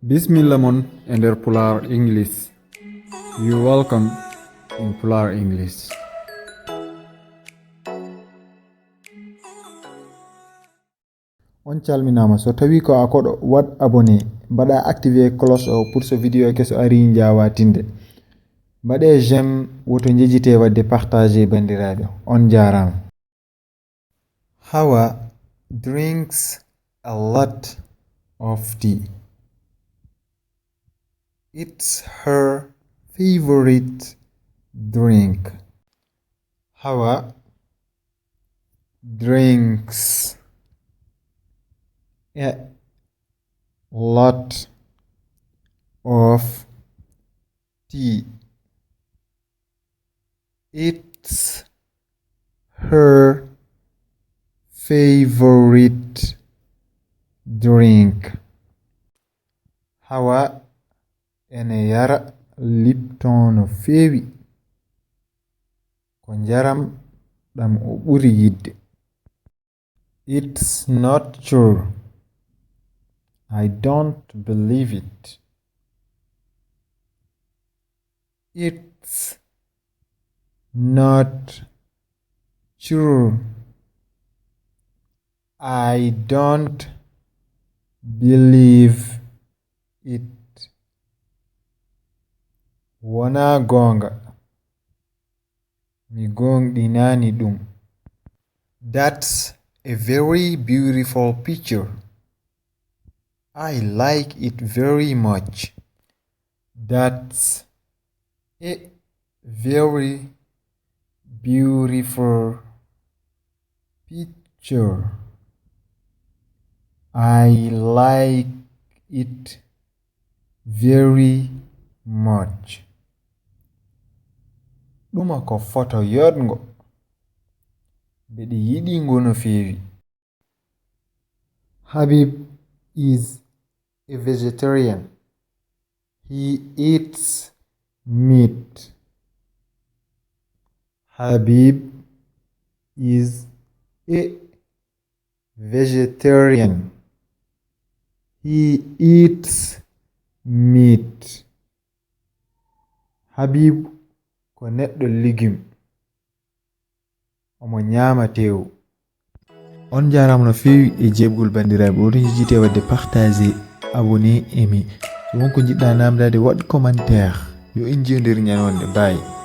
Bismillah mon ender Pulaar English. You welcome in Pulaar English. On calminama so tawi ko akoɗo wat abonné mbaɗa activer cloche o pour so vidéo keso ari jawatinde. Mbaɗe j'aime woto jejjite wadde partager bandiraɓe on jarama. Hawa drinks a lot of tea. It's her favorite drink. Hawa drinks a lot of tea. It's her favorite drink. Hawa ene yara Lipton no fewi ko njaram ɗam o ɓuri yidde. It's not true. I don't believe it. It's not true. I don't believe it. Wona gonga. Mi gonɗinani ɗum. That's a very beautiful picture. I like it very much. That's a very beautiful picture. I like it very much. Ɗuma ko photo yoɗngo. Mbeɗe yiɗi ngo no fewi. Habib is a vegetarian. He eats meat. Habib is a vegetarian. He eats meat. Habib ko neɗɗo legume. Omo nyama tew. On jarama no fewi e jebgol bandiraɓe oɗon jejjite wadde partager abonné aimé so wonko jiɗɗa namdade waɗ commentaire yo en jewdir ñanonde bye.